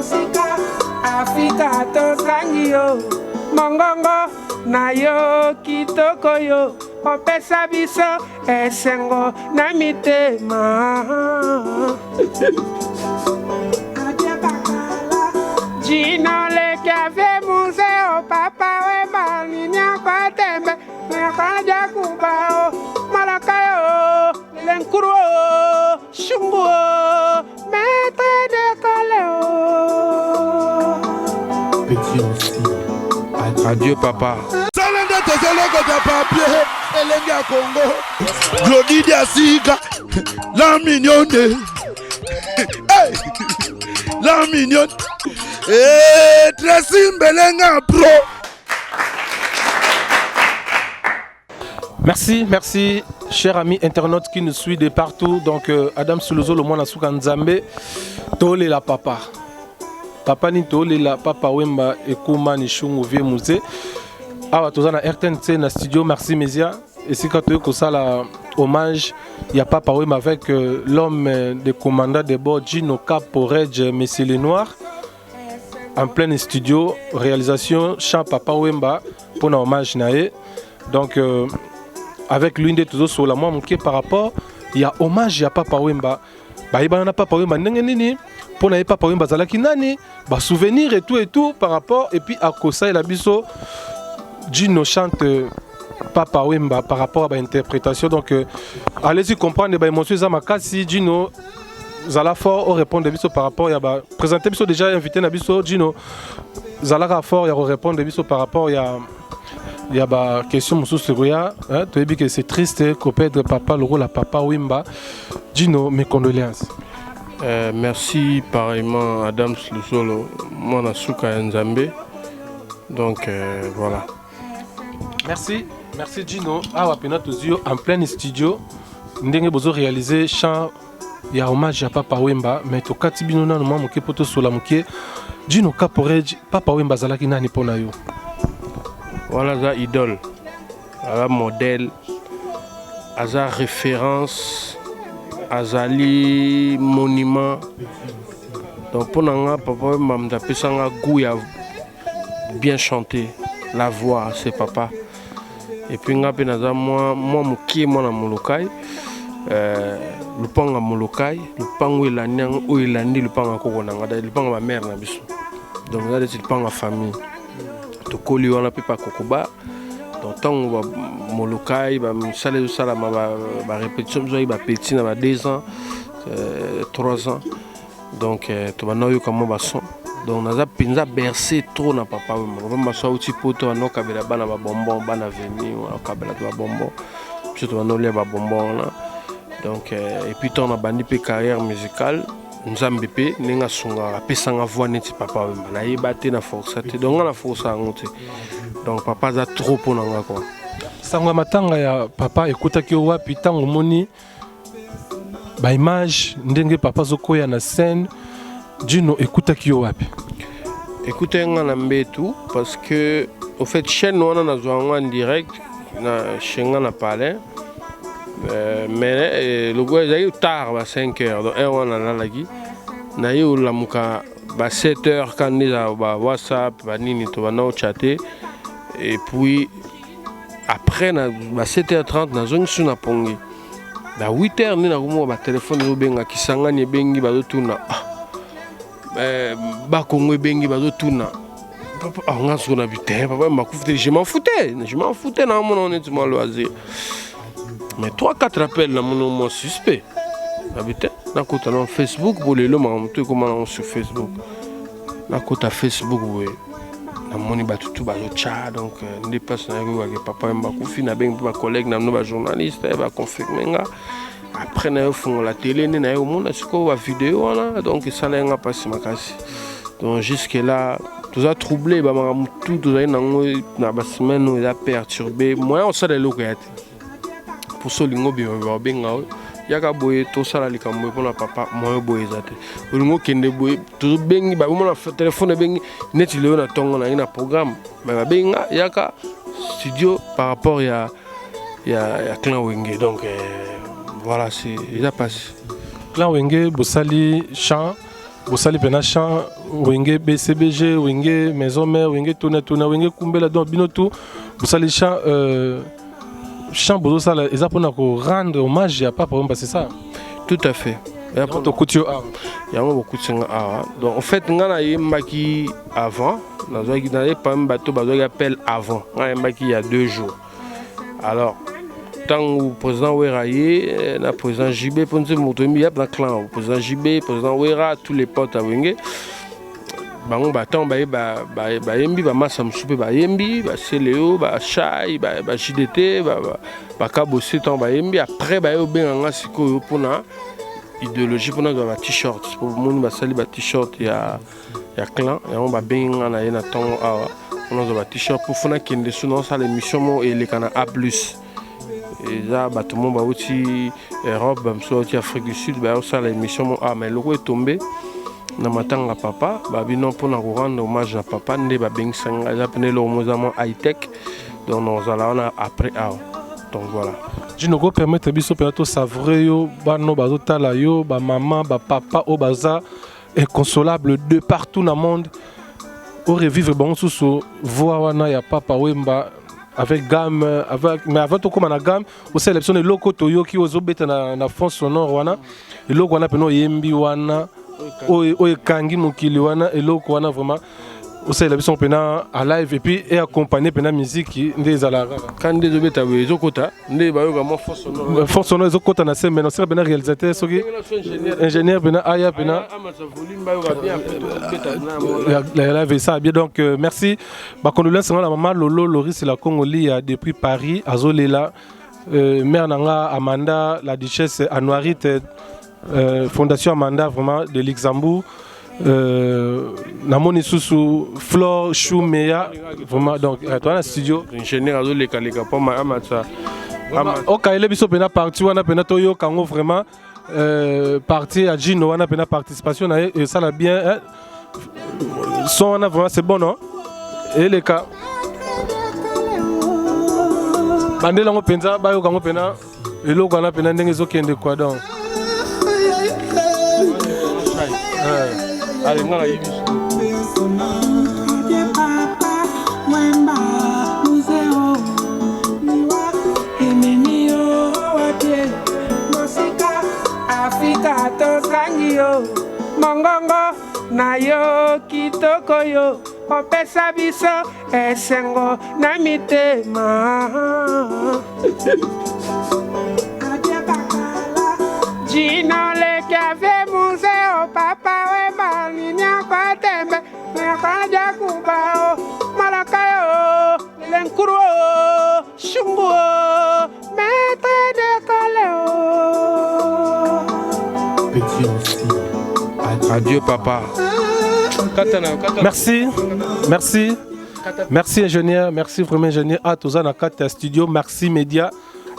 Sika, Afrika to sangio, mongongo na yo kitoko yo, opesa biso esengo na mitema. Gino le café museo, papa we mani nyakwa tembe, nyakwa jakubao, malakayo, lenkuro, shungo, maître d'école. Petit aussi. Adieu papa. Salenda tezoloko ta papier, elenga Congo. Glody Diasika, la mignonne. Hey, la mignonne. Eh, Tracy Mbelenga Pro. Merci, chers amis internautes qui nous suivent de partout. Donc, Adam Soulozo, le monde Souka Nzambe, Tole la papa. Papa ni Tole la papa Wemba Ekuma ni Shungu Vie Musée. Awa Tozana RTNC na studio, merci Mésia. Et si quand tu as la hommage, il y a Papa Wemba avec l'homme de commandant de bord Gino Caporedge, Messieurs les Noirs. En plein studio, réalisation, chant Papa Wemba pour un hommage naé. Donc, avec l'une de tous sur la moi par rapport, il y a hommage, il y a Papa Wemba. Bah, il y a Papa Wemba, pour n'aller Papa Wemba Zalaki Nani, bah, souvenir et tout par rapport. Et puis, à Kosa et la Bisso, Gino chante Papa Wemba par rapport à l'interprétation. Donc, allez-y comprendre, bah, monsieur Zamakasi, Gino. Zala fort au répondre de biso par rapport à présenter biso déjà invité na biso Gino Zala fort ya répondre biso par rapport il y a ba question musu seroya tu as dit que c'est triste qu'on perde papa le rôle à Papa Wemba. Gino, mes condoléances. Merci pareillement Adam Lusolo mwana Souka Nzambe. Donc voilà. Merci Gino. Awa pena tozio en plein studio ndenge bozo réaliser chant. Il y a hommage à Papa Wemba, mais to katibino na mama ke poto sola muke Gino Caporedge Papa Wemba zalaki nani pona yo. Voilà za idole, ala modèle, aza référence, azali monument. Donc pour nga Papa Wemba m'dapesanga goût ya bien chanter, la voix c'est papa. Et puis nga pe naza moi muke moi na molokai. Lupanga Molokai, Lupango Elaniang, ou Elandi, Lupanga Kokonanga, Lupanga ma mère na biso. Donc là c'est Lupanga famille. To koli wana pepa kokoba. Donc tant Molokai, ba misale sala ba répétition zo ba petit na ba 2 ans, 3 ans. Donc to ba noyo comme ba son. Donc naza pinza bercé trop na papa Wemba. Ba so uti poto na kabela bana ba bonbon, bana veni, wa kabela ba bonbon. Puis to ba nolia ba bonbon là. Donc, et puis on a bandi pe carrière musicale, nous avons bépé, nous avons songa, pe sanga voix neti Papa Wemba, na yebate na force, donc on a force à monter. Donc papa a trop pour nous quoi. Sanga matanga ya papa écoute ki wapi tango moni ba image ndenge papa zokoya na scène, Gino écoute ki wapi. Écoutez ngana mbetu parce que au fait chaîne on a joué en direct na chaîne na palais. Mais le gars il est tard à 5h donc on a là qui na yo la muka ba 7h quand il a WhatsApp ba nini to ba no chatter et puis après na ba 7h30 na zone sur na pongi ba 8h ni na ko ba téléphone zo benga kisanga ni bengi ba zo tuna ba kongo bengi ba zo tuna papa on a sur na putain papa m'a foutu je m'en foutais na mon honnêtement loisir. Mais 3-4 appels dans mon suspect. D'un côté, on Facebook, pour les lots, comment sur Facebook. D'un côté, Facebook, oui. On a tout chat, donc on déplace avec Papa Wemba Koufi, avec ma collègue, nos journalistes, elle va confirmer. Après, on fait la télé, on a une vidéo, donc ça n'a pas passé ma casse. Donc jusque-là, tout ça troublé, tout a semaine, on a perturbé. Moi, on sait les locaux. Pour solingo benga yaka boye to sala likambo pona papa moyo boye zate olingo kende boye to bengi ba mo na téléphone bengi neti leo na tongo na ina programme ba benga yaka studio par rapport ya Clan Wenge donc voilà c'est il a passé Clan Wenge bosali chant Vous salez pena chant, wenge BCBG, wenge maison mère, wenge tona, wenge kumbela donc binoto. Vous salez chant chant bozo sala eza pona ko rendre hommage à papa parce que c'est ça. Tout à fait. Il y a beaucoup de donc en fait ngana yembaki avant, nazaki na pas un bateau bazaki appelle avant. Ngana yembaki il y a 2 jours. Alors tant que le président Ouera est, le président JB, pour nous montrer il y a un clan, le président JB, le président Ouera, tous les potes à Wenge. Bango baton ba yembi ba massa msupe ba yembi ba Céléo ba Chai ba JDT ba Kabosé tant ba yembi après ba yo benga sikoyo pona idéologie pona ba t-shirt pour monde ba sali ba t-shirt ya clan ya on ba benga na yena ton on a ba t-shirt pour fona kende suno sa l'émission mo et les kana A+. Et là, tout le monde va aussi Europe, aussi Afrique du Sud, ça l'émission mais le roi est tombé. Dans ma tanga papa, non pour nous rendre hommage à papa, nous avons appelé le high-tech, donc nous allons après. Donc voilà. Je ne peux pas permettre de savourer bano bazotala yo, ba maman, ba papa, au baza inconsolable de partout dans le monde. Au revivre bon sous voir wana ya papa wemba. Avec gamme, mais avant tout comme la gamme, vous sélectionnez le loco toyo qui aux obéta na fond sonore wana, et loco wana peno yembi wana, o kangi mukili wana, et loco wana vraiment, vous sélectionnez pena à live et puis et accompagné pena musique des alara. Quand des obéta oui, zokota, ne ba yo vraiment fond sonore zokota na scène, mais non c'est pena réalisateur, soki ingénieur pena aya pena. La live ça bien donc merci. Bah condoléances à la maman Lolo Loris la Congoli depuis Paris, Azolela, mère nanga Amanda, la duchesse Anouarit, fondation Amanda vraiment de Luxembourg. Namoni Soussou, Flore Choumeya, vraiment donc toi dans studio. Ingénieur Azoleka leka pas ma amata. Ok, il est biso pena parti wana pena toyo kango vraiment parti à Gino wana pena participation et ça l'a bien son wana vraiment c'est bon non et les cas bandela ngo penza bayo kango pena eloko wana pena ndenge zokende kwa donc allez ngala yibi Afrika to sangio mongongo na yo kitoko yo opesa biso esengo na mitema Gino le café museo papa wema ninya kwa tembe na kwa jakubao malakayo lenkuro shungu maître de coleo. Adieu papa. Merci, merci, merci ingénieur, merci vraiment ingénieur. À tous en a studio, merci média.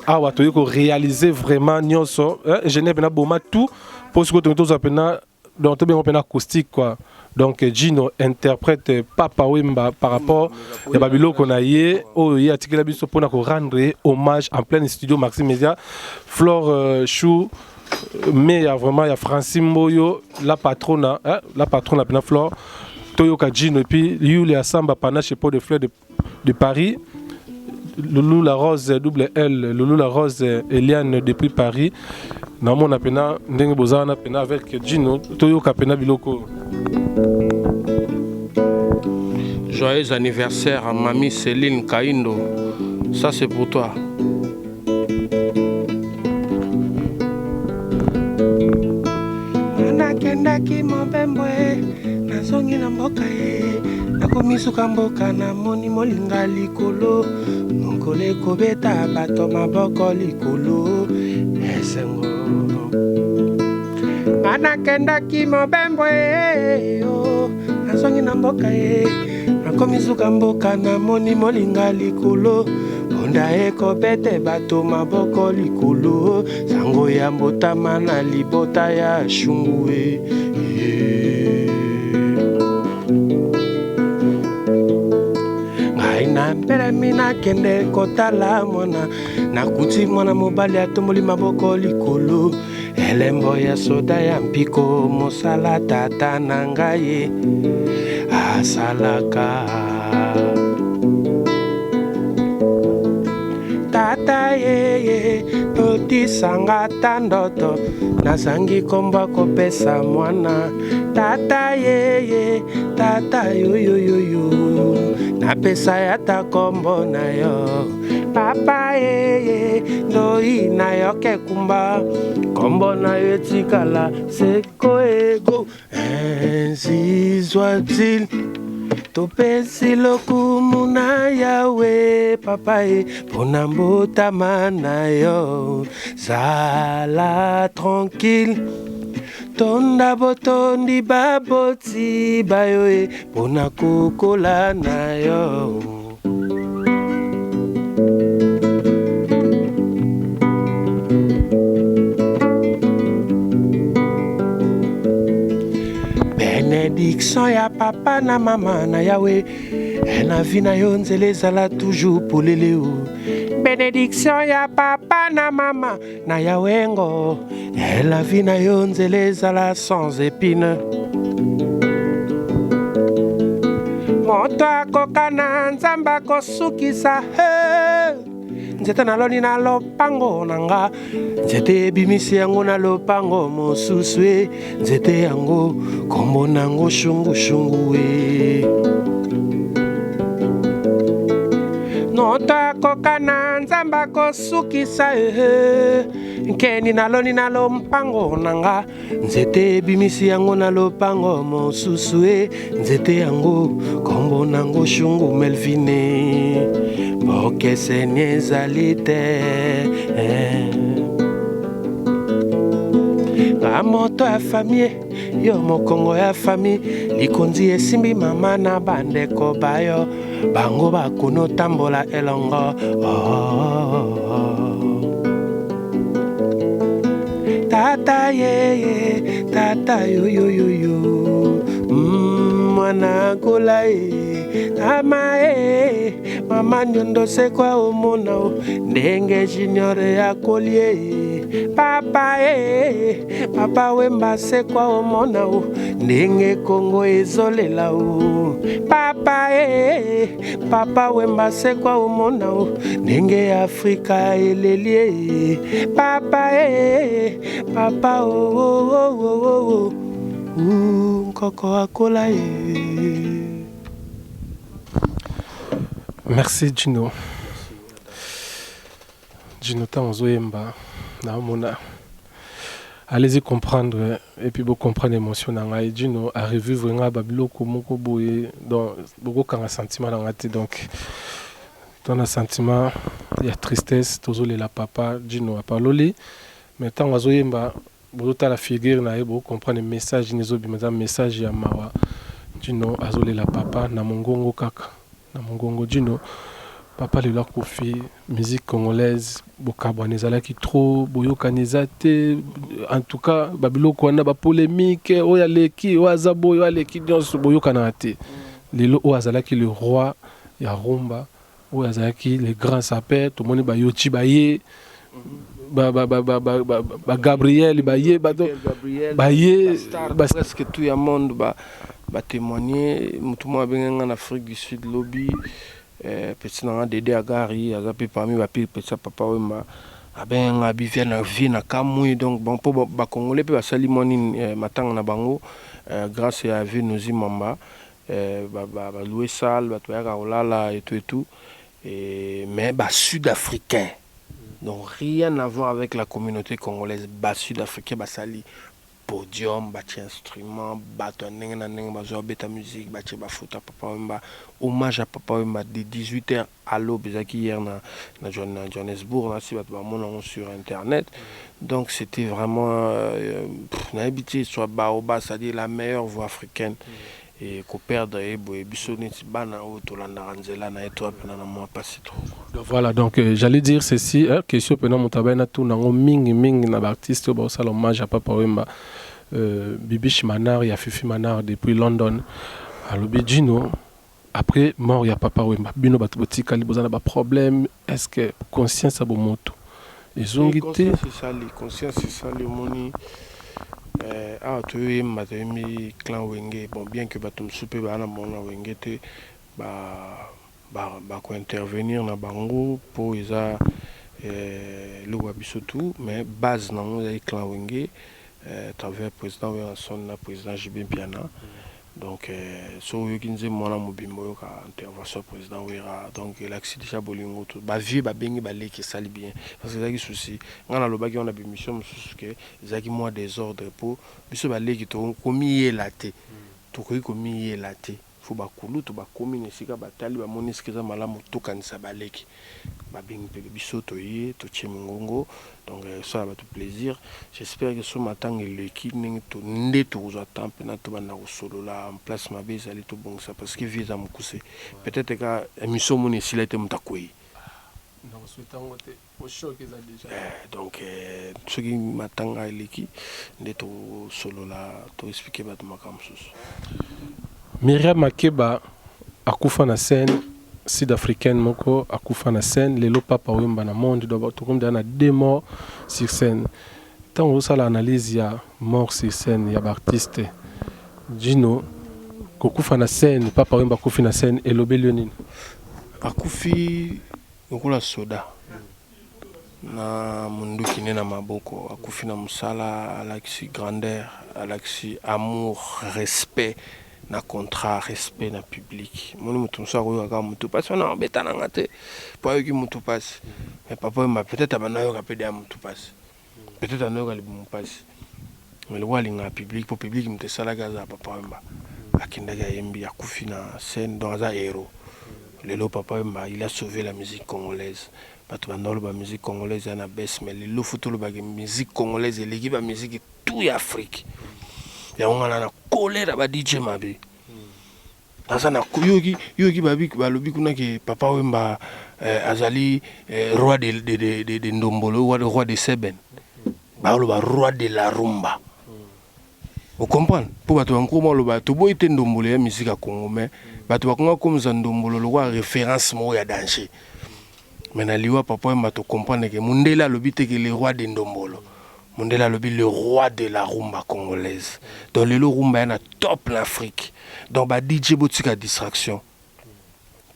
Ah ouais, tu as réalisé vraiment nyonso. Ingénieur bena boma tout pour ce que tu as pena donc tu bien acoustique quoi. Donc Gino interprète Papa Wemba par rapport à Babilo qu'on a yé au yé article biso pour nous rendre hommage en plein studio Maxime Média. Flore Chou mais il y a vraiment Francine Moyo la patronne pena Flore Toyoka Gino et puis Yulia Samba panache pot de fleurs de Paris. Loulou la Rose double L, Loulou la Rose Eliane depuis Paris. Namo na pena ndenge bozana pena avec Gino Toyoka pena biloko. Joyeux anniversaire à mamie Céline Kaindo. Ça c'est pour toi. Nakendaki mobembwe nazongi na mboka ye nakomisuka mboka na moni molinga likolo mokole kobeta bato maboko likolo esengo nakendaki mobembwe nazongi na mboka ye nakomisuka mboka na moni molinga likolo onda ekobete bato maboko likolo sango ya mbotama na libota ya shungwe ngai na mpelemi nakende kotala mwana nakuti mwana mobali atomboli maboko likolo elembo ya soda ya mpiko mosala tata na ngai asalaka. Tata yeye totisanga tandoto nazangi komba kopesa mwana. Tata yeye tata yoyoyoyo napesa yata kombo na yo. Papa yeye ndoi na yo kekumba kombo na yo tikala seko ego. Ainsi soit-il topesi lokumu na yawe papa e pona mbotama na yo. Zala tranquille tonda botondi baboti bayo e pona kokola na yo. Bénédiction ya papa na mama na yawe na vie na yo nzela ezala toujours polele o. Bénédiction ya papa na mama na yawe ngo la vie na yo nzela ezala sans épine. Moto akoka na nzamba kosukisa nzete naloni na lopango nanga nzete ebimisi yango na lopango mosusu nzete yango kombo nango shungu moto akoka na nzamba kosukisa nkeni naloni na lopango nanga nzete ebimisi yango na lopango mosusu nzete yango kombo nango shungu Melvine bokese ezali te. Moto ya famille yo mokongo ya famille likonzi esimbi mama na bandeko bayo bango bakuno tambola elongo. Tata yeye tata yoyoyoyo mwana kola ama mama nyondo sekwa omona ndenge junior ya kolie. Papa papa wemba sekwa omona ndenge Kongo ezolela o. Papa papa wemba sekwa omona ndenge Afrika elelie. Papa papa nkoko akola Merci Gino. Gino Tanzoyemba. Allez-y comprendre et puis vous comprendre l'émotion dans la Gino a revu vraiment Babiloko moko boye dans beaucoup quand un sentiment dans la tête donc dans un sentiment il y a tristesse tozole la papa Gino a parlé mais tant Wazoyemba vous la figure na vous comprendre le message nizo bimeza message ya mawa Gino azole la papa na mongongo kaka na mongongo Gino papa le leur kofi musique congolaise bokabwana ezalaki trop boyokanisa te en tout cas babiloko wana ba polémique oyo aleki oyo aza boyo oyo aleki nyonso boyokanaka te lelo oyo azalaki le roi ya rumba oyo azalaki le grand sapeur tomoni bayoti baye Gabriel baye presque tout le monde ba témoigner mutu mo abenga en Afrique du Sud lobby petit na Dédé Agari azapi parmi ba petit papa wema abenga bivia na vie na kamui donc bon po ba congolais pe ba salimoni matanga na bango grâce à Venozi Mamba ba louer salle ba toyaka olala et tout mais ba sud-africain donc rien à voir avec la communauté congolaise ba sud-africain ba sali podium bati instrument bato ndenge na ndenge bazo beta musique bati ba foota papa wemba hommage à papa wemba de 18h à l'aube ezaki hier na Johannesburg na si bato ba mona sur internet donc c'était vraiment na habitué soit baoba c'est-à-dire la meilleure voix africaine et ko perdre et biso neti bana o to landa nzela na eto apena na moi passer trop. Voilà donc j'allais dire ceci question pena mutabana tout nango mingi na ba artiste ba sala hommage à papa wemba Bibish Manar ya Fifi Manar depuis London à Lobidino après mort ya papa wemba bino bato botika libozana ba problème est-ce que conscience à bomoto ezongi te. Conscience esali omoni awa toyemba toyembi clan wenge bon bien que bato mosusu mpe baa na bango na wenge te bakointervenir na bango mpo eza eloko ya biso tu mais base nango ezali clan wenge travers président Wilson na président JB Mpiana. Donc so yoki nzembo mwana mobimbo yoka intervention président Wera donc l'axi déjà bolingo to ba vie ba bengi ba leki sali bien parce que ezaki souci ngana lobaki on a bémission mosusu ke ezaki moi désordre po biso ba leki to komi yela te to komi yela te faut ba kulu to ba komi nesika batali ba moniski za malamu to kanisa ba leki ba bengi pe biso to ye to chemungongo. Donc ça va tout plaisir. J'espère que ce matin l'équipe n'est tout aux attentes na to bana ko solo là en place ma base aller tout bon ça parce que visa me couser peut-être que émission mon ici là était mtakoi donc souhaitant au choc qu'ils a déjà donc ce qui m'attend à l'équipe n'est tout solo là to expliquer ba ma comme ça. Myriam Makeba akufa na scène sud-africaine moko akufa na scène lelo papa wemba na monde do to comme na 2 morts sur scène tant on la analyse ya mort sur scène ya artiste Gino kokufa na scène papa wemba akufi na scène elobeli nini akufi ngola soda na mundu kine na maboko akufi na musala alaxi grandeur alaxi amour respect na contrat respect na public moni mutu so ko yoka mutu passe na betana ngate po yoki mutu passe mais papa m'a peut-être abana yoka pede mutu passe peut-être anoka libu passe mais le wali nga public pour public mutu sala gaza papa m'a akindaga yembi akufi na scène dans un héros lelo papa m'a il a sauvé la musique congolaise bato bandolo ba musique congolaise na baisse mais lelo futolo ba musique congolaise et l'équipe ba musique tout Afrique ya ngana na colère ba DJ mabe asa na yoki babi balobi kuna ke papa wemba azali roi de ndombolo roi de seben ba lo ba roi de la rumba vous comprenez pour bato ngoma lo ba to boite ndombolo ya musique ya Congo mais bato bakonga comme za ndombolo lo wa référence mo ya danger mais na liwa papa wemba to comprendre ke mundela lobi te ke le roi de ndombolo Mondela Lobi, le roi de la rumba congolaise. Donc le rumba est top l'Afrique. Donc bah DJ Botika distraction.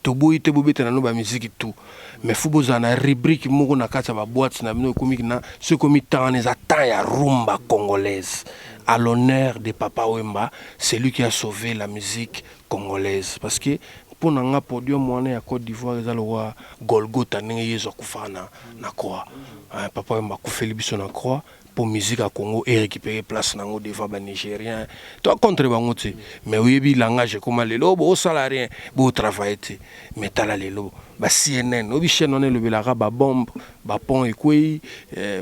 Tobo ite bobete na no ba musique et tout. Mais faut besoin na rubrique moko na kata ba boîte na bino comique na ce komi tant les attend ya rumba congolaise. À l'honneur de Papa Wemba, c'est lui qui a sauvé la musique congolaise parce que pour nanga podium mwana ya Côte d'Ivoire za le roi Golgotha ndenge yezo kufana na croix. Papa Wemba kufeli biso na croix. Pour musique à Congo et récupérer place nango devant les Nigériens. Toi contre bango te. Mais oui bi langage comme les lobo au salarié, beau travail te. Mais tala les lobo. Ba CNN, obi chaîne on est le belara ba bombe, ba pont et quoi,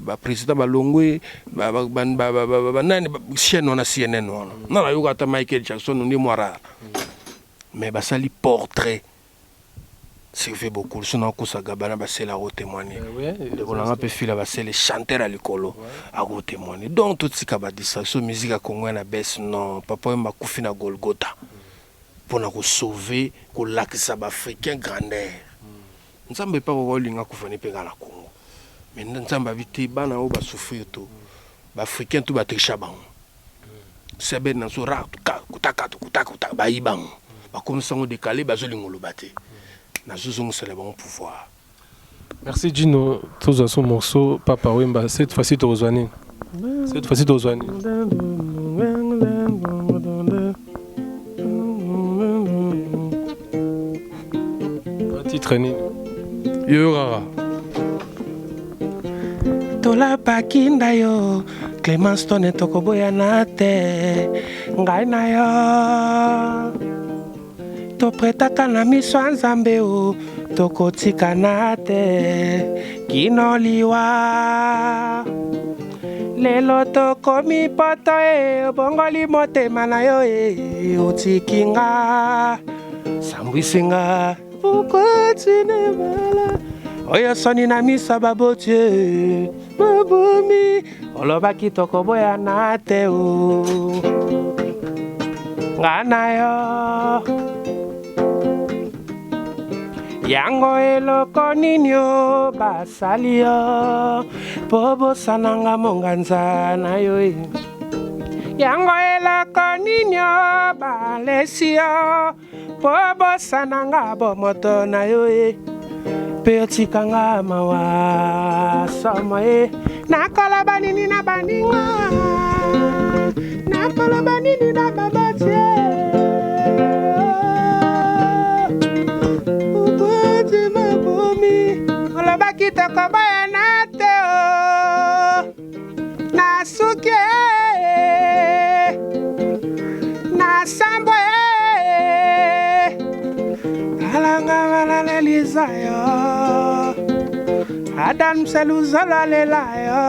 ba président ba longwe, ba nani chaîne on a CNN on. Non la yoga ta Michael Jackson on est moira. Mais ba sali portrait. C'est fait beaucoup. Sinon, ça gabana c'est la témoigner. On a peu fil c'est les chanteurs à l'école à témoigner. Donc tout ce qui a distraction musique à Congo na baisse non. Papa m'a couffé na Golgotha pour nous sauver pour lac africain grandeur. Nous sommes pas au linga koufani pe na Congo. Mais nous sommes habité bana o ba souffrir tout. Ba africain tout ba tricha ba. C'est ben na so ra kutaka ba ibang. Ba comme ça on décalé ba zo lingolo baté. C'est le bon pouvoir. Merci Gino, tous à son morceau, Papa Wemba. Cette fois-ci, tu rejoins. Cette fois-ci, tu rejoins. Titre Yorara. Tola pakinda yo, Clémence Tone tokoboya nate, ngai na yo. To pretaka na miso nzambe o tokotika na te kinoliwa lelo tokomi poto bongoli motema na yo otikinga sambwisinga ukotine mala oyo soni na miso babotie mabomi olobaki tokoboya na te o ngana yo yango eloko nini yo basali yo po bosananga monganza na yo yango eloko nini yo balesi yo po bosananga bomoto na yo pe otikanga mawa somo nakoloba nini na baninga nakoloba nini na babatie ubuti mabomi oloba kitoko bayana te nasuki nasambwe alanga malaleliza yo Adam Seluzolo lela yo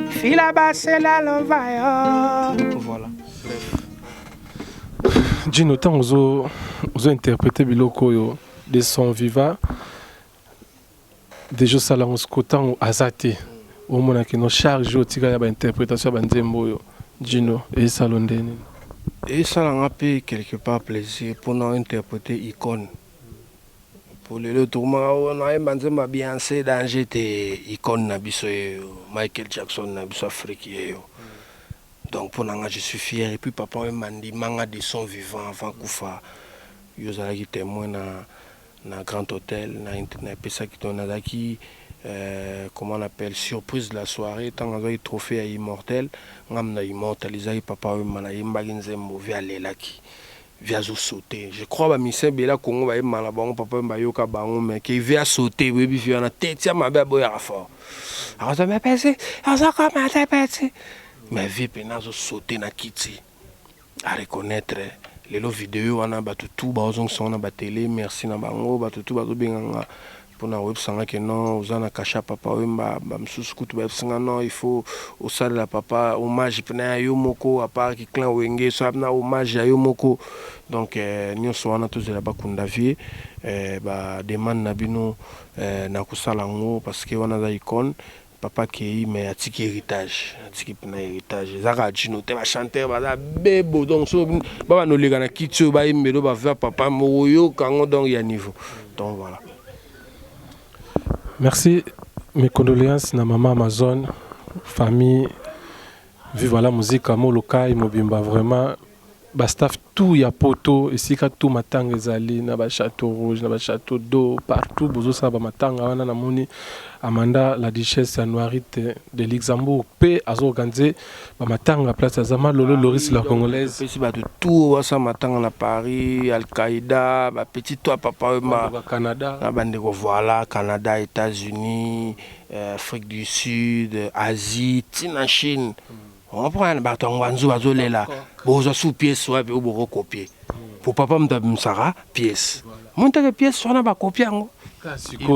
Fila basela lova yo. Voilà. Gino, tant vous interprété biloko yo des sons vivants des jeux salons scotant azate au moment que nos charges au tika ya ba interprétation ba nzembo yo Gino et salondene et ça l'a peu quelque part plaisir pour nous interpréter icône pour le tourment on a manzema Beyoncé danger te icône na biso Michael Jackson na biso africain donc pour nous je suis fier et puis papa mandi manga des sons vivants avant kufa yo zalaki témoin na Grand Hôtel na pesa qui ton azaki comment on appelle surprise de la soirée tant on a eu trophée à immortel ngam na immortaliser papa mana yimba nzembo via lelaki via zo sauter je crois ba mission bela Congo ba yimba bango papa mba yoka bango mais qui via sauter oui bi na tete ya mabe boya fort alors ça m'a pensé ça comment ça pensé mais vie pena zo sauter na kiti à reconnaître les vidéos on a battu tout bazong son na ba télé merci na bango battu tout bazo benganga pour na web sanga que non uzana kasha papa wemba msusu kutu ba singa non il faut au salle la papa hommage pena yo moko à part ki clan wenge so na hommage yo moko donc nyonso wana tous la bakunda vie ba demande na bino na kusala ngo parce que wana za icône papa qui mais atiki héritage atiki pena héritage zaka Gino te ba chanteur ba bebo donc so baba no lega na kitso ba imbelo ba va papa moyo kango donc ya niveau donc voilà. Merci, mes condoléances na maman Amazon, famille, vive la musique à Moloka et Mobimba vraiment. Bastaf tout ya poto ici ka tout matanga ezali na ba château rouge na ba château d'eau partout bozo sa ba matanga wana na moni Amanda la duchesse ya Noirite de Luxembourg pe azo organiser ba matanga place azama lolo Loris la congolaise ici ba de tout sa matanga na Paris Al-Qaïda ba petit toi papa ma Canada na bande ko voilà Canada États-Unis Afrique du Sud Asie tina Chine. On prend un bâton wanzu azolela bozo sous pièce wa be bo copier pour papa msara pièce monte que pièce sona ba copier ngo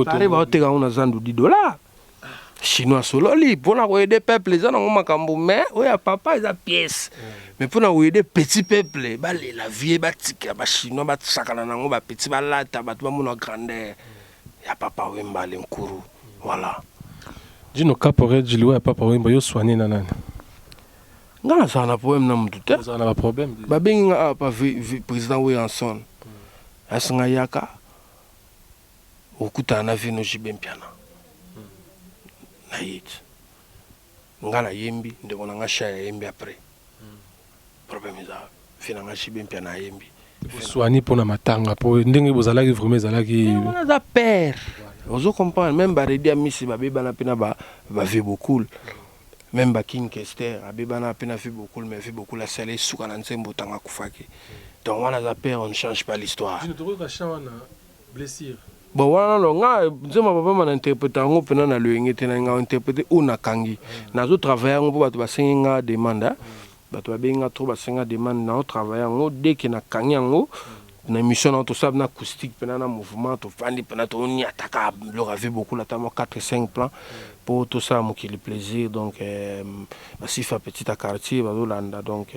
pare ba oteka una zandu $10 chinois sololi pour na aider peuple za na makambo mais oya papa eza pièce mais pour na aider petit peuple ba la vie ba tika ba chinois ba sakana nango ba petit ba lata ba to mona grandeur ya papa wemba lenkuru voilà Gino Caporet Gilou ya papa wemba yo soigner na nani ngana sana problème na mutu te ça na problème ba benga pa président Wilson asinga yaka okuta na vino jibempiana na yit ngana yembi ndeko na ngasha yembi après problème za fina ngashi bempiana yembi soigner pour na matanga pour ndenge bozalaki vraiment zalaki on a père ozo comprendre même ba redia misi ba beba na pena ba vie beaucoup même King Kester abebana pena fait beaucoup mais fait beaucoup la salle souka na nsembo tanga kufaki donc wana za père on ne change pas l'histoire je ne trouve pas wana blessure bon wana no nga nzema papa mana interpréter ngo pena na loyenge tena nga interpréter ona kangi nazo travailler ngo bato basenga demanda bato babenga trop basenga demande na travailler ngo dès que na kangi ngo na mission na to sab na acoustique pena na mouvement to fandi pena to ni ataka le rave beaucoup la tamo 4-5 plans pour tout ça moi qui le plaisir donc si fa petit à quartier bazolanda donc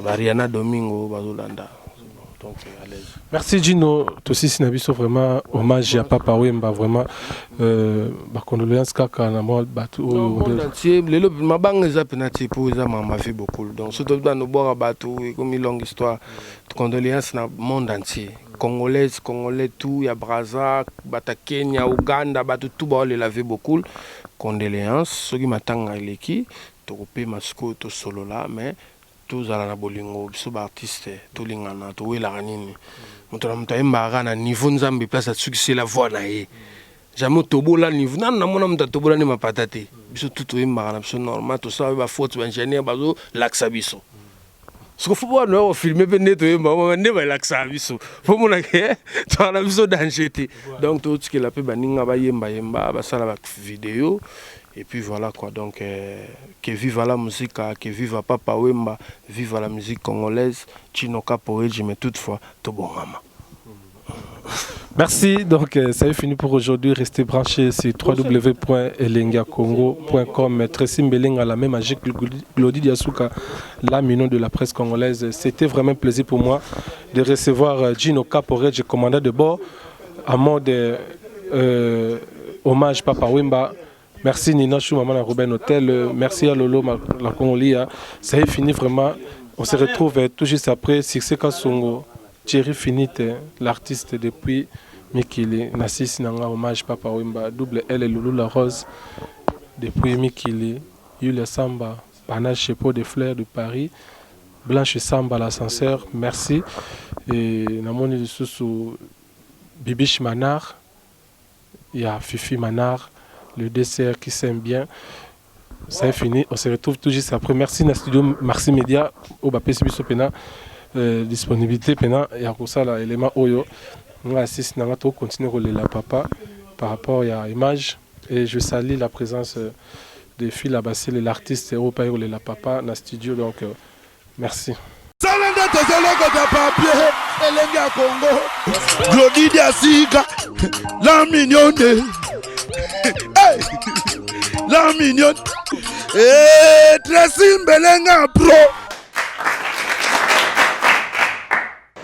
Mariana Domingo bazolanda donc à l'aise. Merci Gino, aussi Sinabiso vraiment hommage à Papa Wemba vraiment condoléances kaka na moi bateau monde entier lelo mabanga za penati pour ça m'a fait beaucoup donc surtout dans nos boire bateau comme une longue histoire condoléances na monde entier congolais tout ya Brazza bata Kenya Uganda bateau tout ba le laver beaucoup condoléances ceux qui m'attendent leki to kopé masco to solo là mais tous à la bolingo biso ba artiste to lingana to wela nini moto na mtaimba na niveau nzambe place à succès la voix na ye jamais tobola niveau nan na mona mta tobola ni mapatate biso tout imba na biso normal to ça ba faute ingénieur bazo laxa biso ce qu'il faut voir no filmer pe neto imba ne ba laxa biso faut mona ke to na biso danger donc tout ce que la pe baninga ba yemba ba sala ba vidéo. Et puis voilà quoi, donc que vive la musique, que vive Papa Wemba, vive la musique congolaise, Chino Caporeji, mais toutefois, tout bon maman. Merci, donc ça est fini pour aujourd'hui. Restez branchés sur www.elengacongo.com. Tracy Mbeleng à la même magique, Glody Diasuka, la mignon de la presse congolaise. C'était vraiment un plaisir pour moi de recevoir Chino Caporeji, commandant de bord, à mode hommage Papa Wemba. Merci Nina Chou, maman Robin Hotel. Merci à Lolo, la Congolia. Ça est fini vraiment. On se retrouve tout juste après. Sixé Kassongo, Thierry Finite, l'artiste depuis Mikili. Nassis Nanga, hommage Papa Wemba. Double L et Loulou La Rose. Depuis Mikili. Yulia Samba, Panache Chepo des Fleurs de Paris. Blanche Samba, l'ascenseur. Merci. Et Namoni Soussou, Bibiche Manar. Il y a Fifi Manar. Le dessert qui s'aime bien. Ça est fini. On se retrouve tout juste après. Merci na studio Marcy Media au Bapesibiso Pena disponibilité Pena et à ça là élément Oyo. On assiste na to continuer rouler la papa par rapport à l'image et je salue la présence de Phil Abassel l'artiste européen rouler la papa na studio donc merci. Salanda tozoloko ta papier elenga Congo Glody Diasiga la mignonne. Hey, la mignonne. Tracy Mbeleng pro.